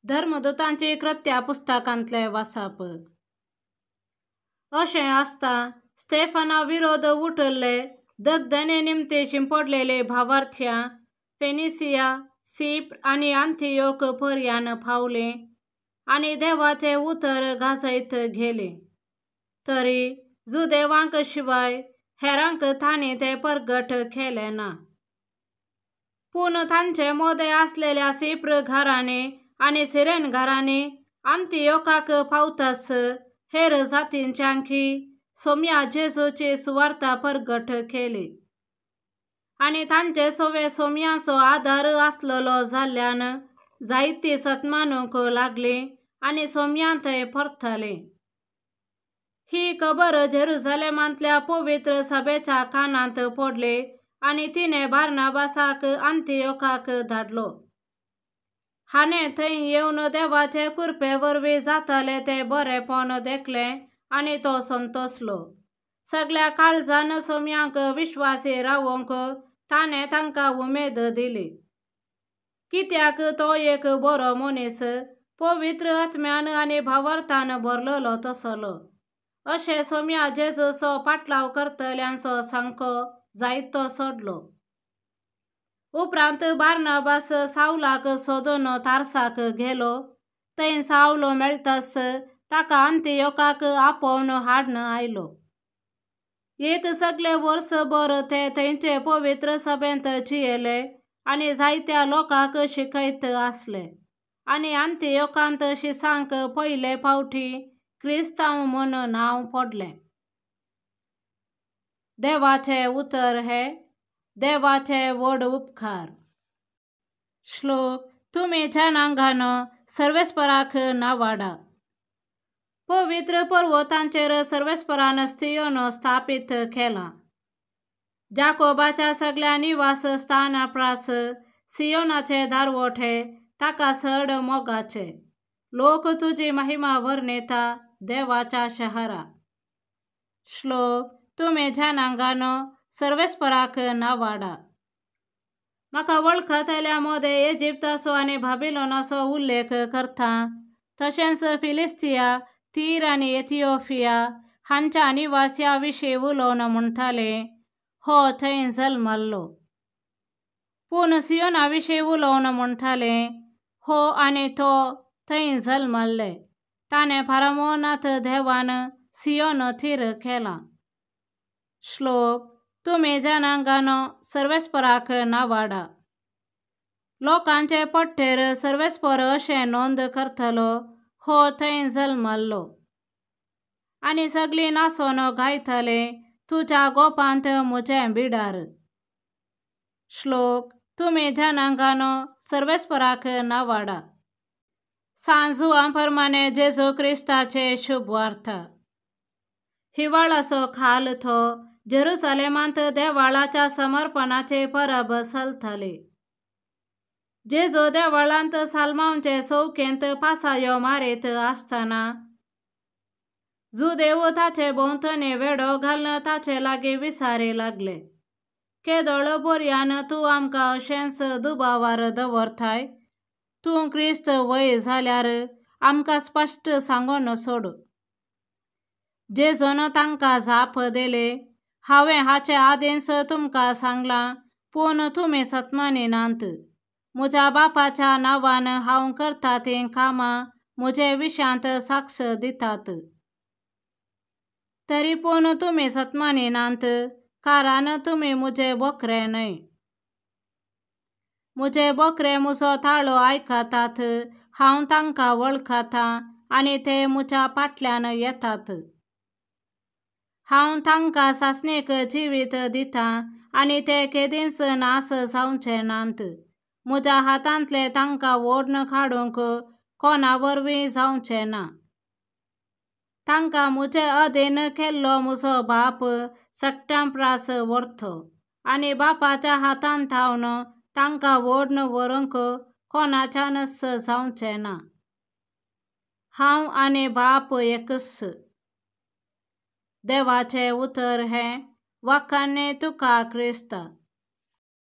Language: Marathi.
धर्मदूतांची कृत्या पुस्तकांतले वाचप। अशें आसता स्तेफाना विरोध उठले दगदने निमते शिंपडलेले भावार्थ्या फेनिसिया, सिप्र आणि आंथियोक पर्यान फावले आणि देवाचे उतर गाजयत गेले। तरी जुदेवांक शिवाय हेरांक तांणी ते परगट केले ना। पूण तांचे मोदे असलेल्या सिप्र घराणे आणि सिरेन घराणे आंथियोकाक पावताच हेर जातींच्यांकी सोम्या जेजूची सुवार्ता परगट केली आणि तांचे सवे सोम्याचो आधार आसलोलो जाल्ल्यान जायती सतमानूंक लागली आणि सोम्या थंय परतले। ही खबर जेरुसलेमांतल्या पवित्र सभेच्या कानांत पडली आणि तिने बारनाबासाक आंथियोकाक धाडलो। हाणें थंय येवन देवाचे कृपे वरवीं जाताले ते बरेपण देखले आणि तो संतोसलो। सगळ्या काळजान सोम्यांक विश्वासी रावूंक ताणें तांकां उमेद दिली, कित्याक तो एक बरो मनीस पवित्र आत्म्यान आणि भावार्थान भरलेलो तसलो। अशें सोम्या जेजूचो पाटलाव करतल्यांचो सांको जायतो सोडलो। उपरांत बारनाबास सावलाक सोदून तार्साक गेलो। थंय सावलो मेळटाच ताका आंथियोकाक आपोवन हाडन आयलो। एक सगळे वर्सभर ते थंयचे पवित्र सभेंत जियेले आणि जायत्या लोकांक शिकयत आसले आणि आंथियोकांत शिसांक पयले फावटी क्रिस्तांव म्हूण नांव पडलें। देवाचे उतर हे देवाचे व्हड उपकार। श्लोक। तुमी जनांगांनो सर्वेस्पराक नावाडा। पवित्र पर्वतांचेर सर्वेस्परान सियोन स्थापीत केला। जाकोबाच्या सगळ्या निवास स्थानाप्रास सियोनाचे दारवटे ताका चड मोगाचे। लोक तुजी महिमा वर्णिता देवाच्या शहरा। श्लोक। तुमी जनांगांनो सर्वेस्पराक नावाडा। म्हाका वळखतल्या मोदे इजिप्ताचो आणि बाबिलोनाचो उल्लेख करता, तशेंच फिलिस्तिया, तीर आणि इथिओपिया हांच्या निवास्या विशीं उलोवन म्हणटाले, हो थंय जल्मल्लो। पूण सियोना विशीं उलोवन म्हणटाले, हो आनी तो थंय जल्मल्ले। ताणें फारामोनात देवान सियोन थीर केला। श्लोक। तुमी जनांगांनो सर्वेस्पराक नावाडा। लोकांचे पट्टेर सर्वेस्पर अशें नोंद करतलो, हो थंय जल्मल्लो। आनी सगळीं नासोन गायतले, तुज्या गोपांत म्हजें बिडार। श्लोक। तुमी जनांगांनो सर्वेस्पराक नावाडा। सांजुआ प्रमाणे जेजू क्रिस्ताचे शुभ वार्ता। हिवाळाचो खाल तो जेरुसलेमांत देवाळाच्या समर्पणाची परब चलतली। जेजू देवळांत साल्मांचे चौकेंत पासायो मारीत आसतना जुदेव ताचे भोंवतणी वेढो घालून ताचे लागीं विचारी लागले, केदोळ बऱ्यान तूं आमकां अशेंच दुबावार दवरताय? तूं क्रिस्त वय जाल्यार आमकां स्पश्ट सांगून सोड। जेजून तांकां जाप दिली, हांवें हाचे आदींच तुमकां सांगलां, पूण तुमी सतमानिनात। म्हज्या बापाच्या नांवान हांव करता तीं कामां म्हजे विशांत साक्ष दितात। तरी पूण तुमी सतमानिनात, कारण तुमी म्हजे बोकरे न्हय। म्हजे बोकरे म्हजो ताळो आयकतात, हांव तांकां वळखतां आनी ते म्हज्या फाटल्यान येतात। हांव तांकां सासणेक जिवीत दितां आनी ते केदींच नास जावचे नात। म्हज्या हातांतले तांकां ओडून काडूंक कोणा वरवीं जावचें ना। तांकां म्हजे अधीन केल्लो म्हजो बाप सक्त्यांप्रास व्हरतो आनी बापाच्या हातांत थावन तांकां ओडून व्हरूंक कोणाच्यानच जावचें ना। हांव आनी बाप एकच। देवाचे उतर हे वखाणें तुका क्रिस्ता।